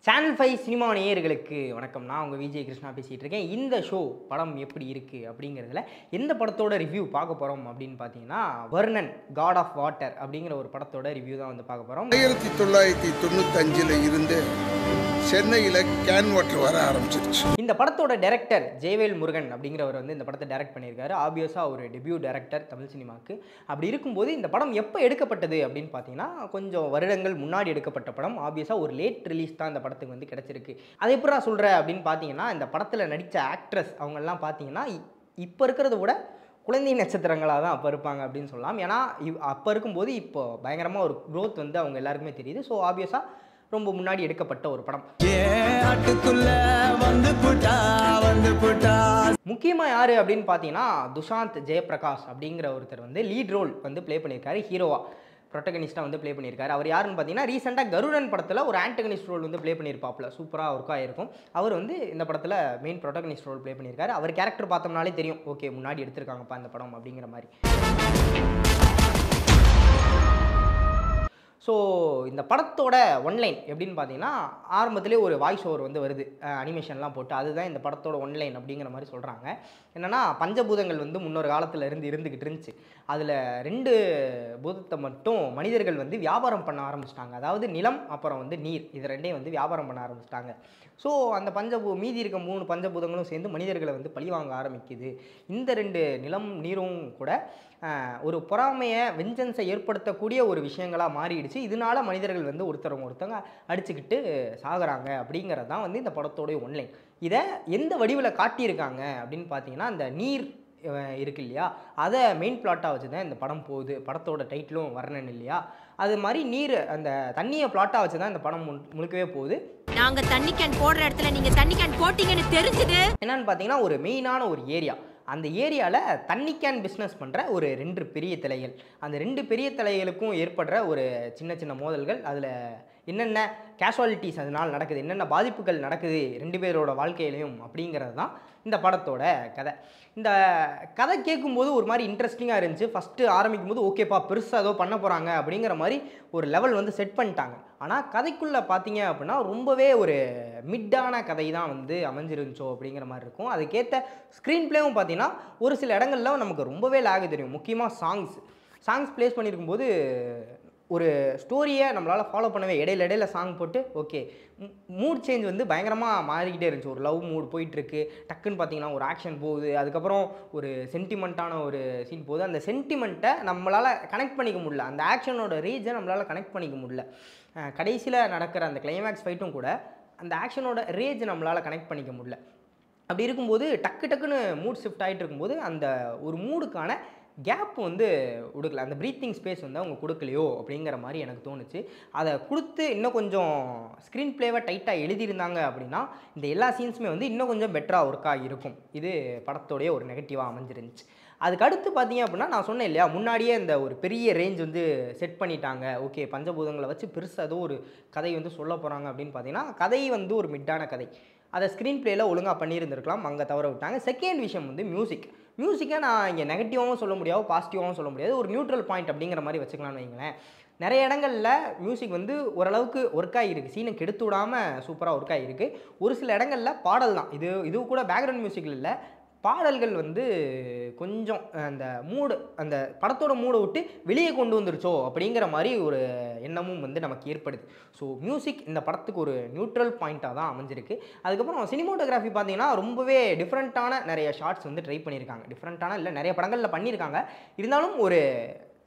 Channel 5 cinema நேயர்களுக்கு வணக்கம். நான் உங்கள் விஜய் கிருஷ்ணா பேசிகிட்டு இருக்கேன். இந்த ஷோ படம் எப்படி இருக்குது அப்படிங்கிறதுல எந்த படத்தோட ரிவ்யூ பார்க்க போகிறோம் அப்படின்னு பார்த்தீங்கன்னா, வர்ணன் காட் ஆஃப் வாட்டர் அப்படிங்கிற ஒரு படத்தோட ரிவ்யூ தான் வந்து பார்க்க போகிறோம். 1995 இருந்து சென்னையில் கேன் வாட்டர் வர ஆரம்பிச்சிருச்சு. இந்த படத்தோட டைரக்டர் ஜெயவேல் முருகன் அப்படிங்கிறவர் வந்து இந்த படத்தை டைரக்ட் பண்ணியிருக்காரு. ஆப்வியஸாக ஒரு டெபியூ டைரக்டர் தமிழ் சினிமாவுக்கு. அப்படி இருக்கும்போது இந்த படம் எப்போ எடுக்கப்பட்டது அப்படின்னு பார்த்தீங்கன்னா, கொஞ்சம் வருடங்கள் முன்னாடி எடுக்கப்பட்ட படம். ஆப்வியஸாக ஒரு லேட் ரிலீஸ் தான் இந்த படத்துக்கு வந்து கிடச்சிருக்கு. அதை எப்படி நான் சொல்கிறேன் அப்படின்னு பார்த்தீங்கன்னா, இந்த படத்தில் நடித்த ஆக்ட்ரஸ் அவங்கெல்லாம் பார்த்தீங்கன்னா இப்போ இருக்கிறத விட குழந்தை நட்சத்திரங்களாக தான் அப்போ இருப்பாங்க அப்படின்னு சொல்லலாம். ஏன்னா அப்போ இருக்கும்போது இப்போ பயங்கரமாக ஒரு க்ரோத் வந்து அவங்க எல்லாருக்குமே தெரியுது. ஸோ ஆப்வியஸாக ரொம்ப முன்னாடி எடுக்கப்பட்ட ஒரு படம். முக்கியமாக யார் அப்படின்னு பார்த்தீங்கன்னா, துஷாந்த் ஜெயபிரகாஷ் அப்படிங்கிற ஒருத்தர் வந்து லீட் ரோல் வந்து ப்ளே பண்ணியிருக்காரு. ஹீரோவா ப்ரொட்டகனிஸ்ட்டாக வந்து ப்ளே பண்ணியிருக்காரு. அவர் யாருன்னு பார்த்தீங்கன்னா, ரீசெண்டாக கருடன் படத்தில் ஒரு ஆண்டகனிஸ்ட் ரோல் வந்து ப்ளே பண்ணியிருப்பாப்பில். சூப்பராக ஒர்க் ஆகிருக்கும். அவர் வந்து இந்த படத்தில் மெயின் ப்ரொட்டகனிஸ்ட் ரோல் ப்ளே பண்ணியிருக்காரு. அவர் கேரக்டர் பார்த்தோம்னாலே தெரியும், ஓகே முன்னாடி எடுத்திருக்காங்கப்பா இந்த படம் அப்படிங்கிற மாதிரி. ஸோ இந்த படத்தோட ஒன்லைன் எப்படின்னு பார்த்தீங்கன்னா, ஆரம்பத்திலே ஒரு வாய்ஸ் ஓவர் வந்து வருது, அனிமேஷன்லாம் போட்டு. அதுதான் இந்த படத்தோட ஒன்லைன் அப்படிங்கிற மாதிரி சொல்கிறாங்க. என்னென்னா, பஞ்சபூதங்கள் வந்து முன்னொரு காலத்தில் இருந்துக்கிட்டு இருந்துச்சு. அதில் 2 பூதத்தை மட்டும் மனிதர்கள் வந்து வியாபாரம் பண்ண ஆரம்பிச்சிட்டாங்க. அதாவது நிலம் அப்புறம் வந்து நீர், இது ரெண்டையும் வந்து வியாபாரம் பண்ண ஆரம்பிச்சிட்டாங்க. ஸோ அந்த மீதி இருக்க 3 பஞ்சபூதங்களும் சேர்ந்து மனிதர்களை வந்து பழிவாங்க ஆரம்பிக்குது. இந்த 2 நிலம் நீரும் கூட ஒரு பொறாமையை வெஞ்சன்ஸை ஏற்படுத்தக்கூடிய ஒரு விஷயங்களாக மாறிடுச்சு. இதனால மனிதர்கள் வந்து ஒருத்தவங்க அடிச்சுக்கிட்டு சாகுறாங்க அப்படிங்கிறது தான் வந்து இந்த படத்தோடைய ஒன்லைன். இதை எந்த வடிவில் காட்டியிருக்காங்க அப்படின்னு பார்த்தீங்கன்னா, அந்த நீர் இருக்கு இல்லையா, அதை மெயின் பிளாட்டாக வச்சு தான் இந்த படம் போகுது. படத்தோட டைட்டிலும் வர்ணன் இல்லையா, அது மாதிரி நீர் அந்த தண்ணியை பிளாட்டாக வச்சு தான் இந்த படம் முழுக்கவே போகுது. நாங்க தண்ணி கேன் போடுற இடத்துல நீங்க தண்ணி கேன் போட்டீங்கன்னு தெரிஞ்சுது. என்னன்னு பார்த்தீங்கன்னா, ஒரு மெயினான ஒரு ஏரியா, அந்த ஏரியாவில் தண்ணி கேன் பிஸ்னஸ் பண்ணுற ஒரு 2 பெரிய தலைகள், அந்த 2 பெரிய தலைகளுக்கும் ஏற்படுற ஒரு சின்ன சின்ன மோதல்கள், அதில் என்னென்ன கேஷுவாலிட்டிஸ் அதனால் நடக்குது, என்னென்ன பாதிப்புகள் நடக்குது 2 பேரோட வாழ்க்கையிலையும் அப்படிங்கிறது தான் இந்த படத்தோட கதை. இந்த கதை கேட்கும்போது ஒரு மாதிரி இன்ட்ரெஸ்டிங்காக இருந்துச்சு. ஃபஸ்ட்டு ஆரம்பிக்கும் போது ஓகேப்பா பெருசாக ஏதோ பண்ண போகிறாங்க அப்படிங்கிற மாதிரி ஒரு லெவல் வந்து செட் பண்ணிட்டாங்க. ஆனால் கதைக்குள்ளே பார்த்தீங்க அப்படின்னா ரொம்பவே ஒரு மிட்டான கதை தான் வந்து அமைஞ்சிருந்துச்சோ அப்படிங்கிற மாதிரி இருக்கும். அதுக்கேற்ற ஸ்க்ரீன் பிளேவும் பார்த்தீங்கன்னா ஒரு சில இடங்கள்ல நமக்கு ரொம்பவே லாக் தெரியும். முக்கியமாக சாங்ஸ் ப்ளேஸ் பண்ணியிருக்கும்போது ஒரு ஸ்டோரியை நம்மளால் ஃபாலோ பண்ணவே இடையில சாங் போட்டு ஓகே மூட் சேஞ்ச் வந்து பயங்கரமாக மாறிக்கிட்டே இருந்துச்சு. ஒரு லவ் மூட் போயிட்டுருக்கு, டக்குன்னு பார்த்தீங்கன்னா ஒரு ஆக்ஷன் போகுது, அதுக்கப்புறம் ஒரு சென்டிமெண்ட்டான ஒரு சீன் போகுது. அந்த சென்டிமெண்ட்டை நம்மளால் கனெக்ட் பண்ணிக்க முடியல, அந்த ஆக்ஷனோட ரீஜை நம்மளால் கனெக்ட் பண்ணிக்க முடியல. கடைசியில் நடக்கிற அந்த கிளைமேக்ஸ் ஃபைட்டும் கூட அந்த ஆக்ஷனோட ரேஜ் நம்மளால் கனெக்ட் பண்ணிக்க முடியல. அப்படி இருக்கும்போது டக்குன்னு மூட் ஷிஃப்ட் ஆகிட்டு இருக்கும்போது அந்த ஒரு மூடுக்கான கேப் வந்து கொடுக்கல, அந்த ப்ரீத்திங் ஸ்பேஸ் வந்து அவங்க கொடுக்கலையோ அப்படிங்கிற மாதிரி எனக்கு தோணுச்சு. அதை கொடுத்து இன்னும் கொஞ்சம் ஸ்க்ரீன் பிளேவை டைட்டாக எழுதியிருந்தாங்க அப்படின்னா இந்த எல்லா சீன்ஸுமே வந்து இன்னும் கொஞ்சம் பெட்டராக ஒர்க்காக இருக்கும். இது படத்தோடைய ஒரு நெகட்டிவாக அமைஞ்சிருந்துச்சு. அதுக்கு அடுத்து பார்த்தீங்க அப்படின்னா, நான் சொன்னேன் இல்லையா, முன்னாடியே இந்த ஒரு பெரிய ரேஞ்ச் வந்து செட் பண்ணிட்டாங்க. ஓகே பஞ்சபூதங்களை வச்சு பெருசாக ஏதோ ஒரு கதை வந்து சொல்ல போகிறாங்க அப்படின்னு பார்த்தீங்கன்னா, கதை வந்து ஒரு மிட்டான கதை. அதை ஸ்க்ரீன் பிளேயில் ஒழுங்காக பண்ணியிருந்திருக்கலாம், அங்கே தவற விட்டாங்க. செகண்ட் விஷயம் வந்து மியூசிக்கை நான் இங்கே நெகட்டிவாகவும் சொல்ல முடியாது, பாசிட்டிவாகவும் சொல்ல முடியாது, ஒரு நியூட்ரல் பாயிண்ட் அப்படிங்கிற மாதிரி வச்சுக்கலாம்னு வைங்களேன். நிறைய இடங்களில் மியூசிக் வந்து ஓரளவுக்கு ஒர்க் ஆகிருக்கு, சீனை கெடுத்து விடாமல் சூப்பராக ஒர்க் ஆகிருக்கு. ஒரு சில இடங்களில் பாடல் தான், இது கூட பேக்ரவுண்ட் மியூசிக்கில் இல்லை, பாடல்கள் வந்து கொஞ்சம் அந்த அந்த படத்தோட மூடை விட்டு வெளியே கொண்டு வந்துருச்சோ அப்படிங்கிற மாதிரி ஒரு எண்ணமும் வந்து நமக்கு ஏற்படுது. ஸோ மியூசிக் இந்த படத்துக்கு ஒரு நியூட்ரல் பாயிண்ட்டாக தான் அமைஞ்சிருக்கு. அதுக்கப்புறம் சினிமோட்டோகிராஃபி பார்த்தீங்கன்னா ரொம்பவே டிஃப்ரெண்ட்டான நிறைய ஷார்ட்ஸ் வந்து ட்ரை பண்ணியிருக்காங்க. டிஃப்ரெண்ட்டான இல்லை, நிறைய படங்களில் பண்ணியிருக்காங்க. இருந்தாலும் ஒரு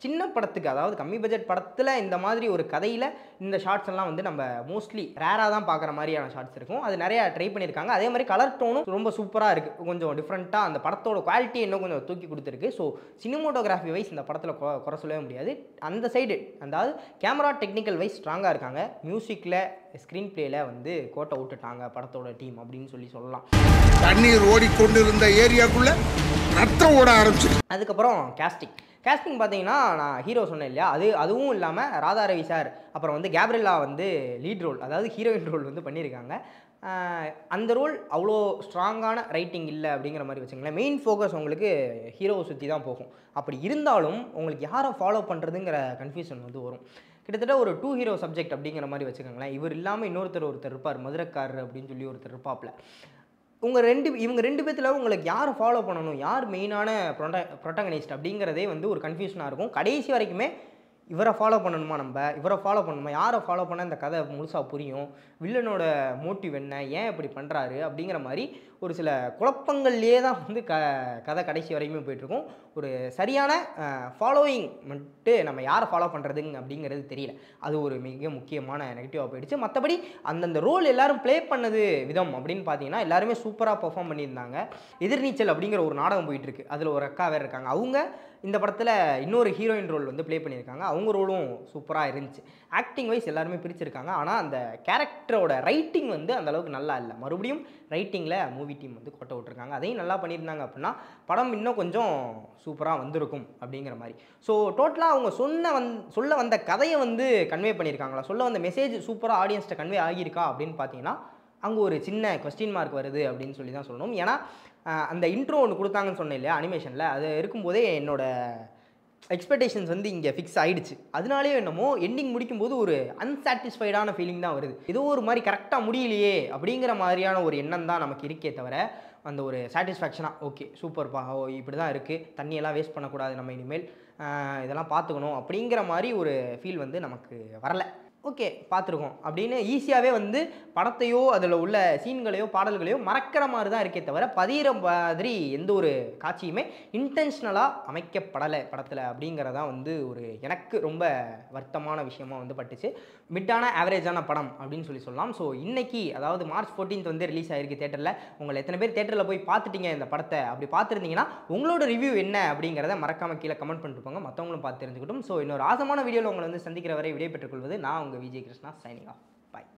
சின்ன படத்துக்கு, அதாவது கம்மி பட்ஜெட் படத்தில் இந்த மாதிரி ஒரு கதையில் இந்த ஷார்ட்ஸ் எல்லாம் வந்து நம்ம மோஸ்ட்லி ரேராக தான் பார்க்குற மாதிரியான ஷார்ட்ஸ் இருக்கும். அது நிறையா ட்ரை பண்ணியிருக்காங்க. அதே மாதிரி கலர் டோனும் ரொம்ப சூப்பராக இருக்குது, கொஞ்சம் டிஃப்ரெண்ட்டாக அந்த படத்தோட குவாலிட்டி இன்னும் கொஞ்சம் தூக்கி கொடுத்துருக்கு. ஸோ சினிமோட்டோகிராஃபி வைஸ் இந்த படத்தில் குறை சொல்லவே முடியாது. அந்த சைடு அதாவது கேமரா டெக்னிக்கல் வைஸ் ஸ்ட்ராங்காக இருக்காங்க. மியூசிக்கில் ஸ்க்ரீன் பிளேயில் வந்து கோட்டை விட்டுட்டாங்க படத்தோட டீம் அப்படின்னு சொல்லலாம். தண்ணீர் ஓடிக்கொண்டிருந்த ஏரியாக்குள்ள ரத்தம் ஓட ஆரம்பிச்சிருக்கு. அதுக்கப்புறம் கேஸ்டிங் பார்த்தீங்கன்னா, நான் ஹீரோ சொன்னேன் இல்லையா, அதுவும் இல்லாமல் ராதா ரவி சார் அப்புறம் வந்து கேப்ரியலா வந்து லீட் ரோல், அதாவது ஹீரோயின் ரோல் வந்து பண்ணியிருக்காங்க. அந்த ரோல் அவ்வளோ ஸ்ட்ராங்கான ரைட்டிங் இல்லை அப்படிங்கிற மாதிரி வச்சுங்களேன். மெயின் ஃபோக்கஸ் உங்களுக்கு ஹீரோவை சுற்றி தான் போகும். அப்படி இருந்தாலும் உங்களுக்கு யாரை ஃபாலோ பண்ணுறதுங்கிற கன்ஃபியூஷன் வந்து வரும். கிட்டத்தட்ட ஒரு 2 ஹீரோ சப்ஜெக்ட் அப்படிங்கிற மாதிரி வச்சுக்கோங்களேன். இவர் இல்லாமல் ஒருத்தர் இருப்பார், மதுரக்காரர் அப்படின்னு சொல்லி ஒருத்தர் இருப்பாப்ல. இவங்க 2 பேத்துல உங்களுக்கு யாரை ஃபாலோ பண்ணணும், யார் மெயினான ப்ரொட்டகனிஸ்ட் அப்படிங்கிறதே வந்து ஒரு கன்ஃபியூஷனாக இருக்கும். கடைசி வரைக்குமே இவரை ஃபாலோ பண்ணணுமா, இவரை ஃபாலோ பண்ணணுமா, யாரை ஃபாலோ பண்ணால் இந்த கதை முழுசாக புரியும், வில்லனோட மோட்டிவ் என்ன, ஏன் இப்படி பண்ணுறாரு அப்படிங்கிற மாதிரி ஒரு சில குழப்பங்கள்லேயே தான் வந்து கதை கடைசி வரைக்குமே போயிட்டுருக்கும். ஒரு சரியான ஃபாலோயிங் மட்டும் நம்ம யாரை ஃபாலோ பண்ணுறதுங்க அப்படிங்கிறது தெரியல. அது ஒரு மிக முக்கியமான நெகட்டிவாக போயிடுச்சு. மற்றபடி அந்தந்த ரோல் எல்லாரும் ப்ளே பண்ணது விதம் அப்படின்னு பார்த்தீங்கன்னா எல்லாருமே சூப்பராக பெர்ஃபார்ம் பண்ணியிருந்தாங்க. எதிர்நீச்சல் அப்படிங்கிற ஒரு நாடகம் போயிட்டுருக்கு. அதில் ஒரு அக்கா வேறு இருக்காங்க. அவங்க இந்த படத்தில் இன்னொரு ஹீரோயின் ரோல் வந்து ப்ளே பண்ணியிருக்காங்க. அவங்க ரோலும் சூப்பராக இருந்துச்சு. ஆக்டிங் வைஸ் எல்லாருமே பிரிச்சிருக்காங்க. ஆனால் அந்த கேரக்டரோட ரைட்டிங் வந்து அந்தளவுக்கு நல்லா இல்லை. மறுபடியும் ரைட்டிங்கில் மூவி டீம் வந்து கொட்டை விட்டுருக்காங்க. அதையும் நல்லா பண்ணியிருந்தாங்க அப்படின்னா படம் இன்னும் கொஞ்சம் சூப்பராக வந்திருக்கும் அப்படிங்கிற மாதிரி. ஸோ டோட்டலாக அவங்க சொல்ல வந்த கதையை வந்து கன்வே பண்ணியிருக்காங்களா, சொல்ல வந்த மெசேஜ் சூப்பராக ஆடியன்ஸ்ட்டை கன்வே ஆகியிருக்கா அப்படின்னு பார்த்தீங்கன்னா அங்கே ஒரு சின்ன கொஸ்டின் மார்க் வருது அப்படின்னு சொல்லி தான் சொல்லணும். ஏன்னா அந்த இன்ட்ரோ ஒன்று கொடுத்தாங்கன்னு சொன்னேன் இல்லையா அனிமேஷனில், அது இருக்கும்போதே என்னோட எக்ஸ்பெக்டேஷன்ஸ் வந்து இங்கே ஃபிக்ஸ் ஆகிடுச்சு. அதனாலே என்னமோ எண்டிங் முடிக்கும்போது ஒரு அன்சாட்டிஸ்ஃபைடான ஃபீலிங் தான் வருது. ஏதோ ஒரு மாதிரி கரெக்டாக முடியலையே அப்படிங்கிற மாதிரியான ஒரு எண்ணம் தான் நமக்கு இருக்கே தவிர அந்த ஒரு சாட்டிஸ்ஃபேக்ஷனாக ஓகே சூப்பர்ப்பா, ஓ இப்படி தான் இருக்குது, தண்ணியெல்லாம் வேஸ்ட் பண்ணக்கூடாது, நம்ம இனிமேல் இதெல்லாம் பார்த்துக்கணும் அப்படிங்கிற மாதிரி ஒரு ஃபீல் வந்து நமக்கு வரலை. ஓகே பார்த்துருக்கோம் அப்படின்னு ஈஸியாகவே வந்து படத்தையோ அதில் உள்ள சீன்களையோ பாடல்களையோ மறக்கிற மாதிரி தான் இருக்கே தவிர பதிகிற மாதிரி எந்த ஒரு காட்சியுமே இன்டென்ஷனலாக அமைக்கப்படலை படத்தில் அப்படிங்கிறதான் வந்து ஒரு எனக்கு ரொம்ப வருத்தமான விஷயமாக வந்து பட்டுச்சு. மிட்டான ஆவரேஜான படம் அப்படின்னு சொல்லலாம். ஸோ இன்றைக்கி அதாவது March 14th வந்து ரிலீஸ் ஆகிருக்கு தேட்டரில். உங்களை எத்தனை பேர் தேட்டரில் போய் பார்த்துட்டீங்க இந்த படத்தை? அப்படி பார்த்துருந்தீங்கன்னா உங்களோட ரிவ்யூ என்ன அப்படிங்கிறத மறக்காமல் கீழே கமெண்ட் பண்ணிட்டு போங்க, மற்றவங்களும் பார்த்து தெரிஞ்சுக்கிட்டும். ஸோ இன்னொரு ஆசமான வீடியோவில் உங்களை வந்து சந்திக்கிற வரை விடைபெற்றுக் கொள்வது நான் உங்கள் விஜய் கிருஷ்ணா, சைனிங் ஆஃப்.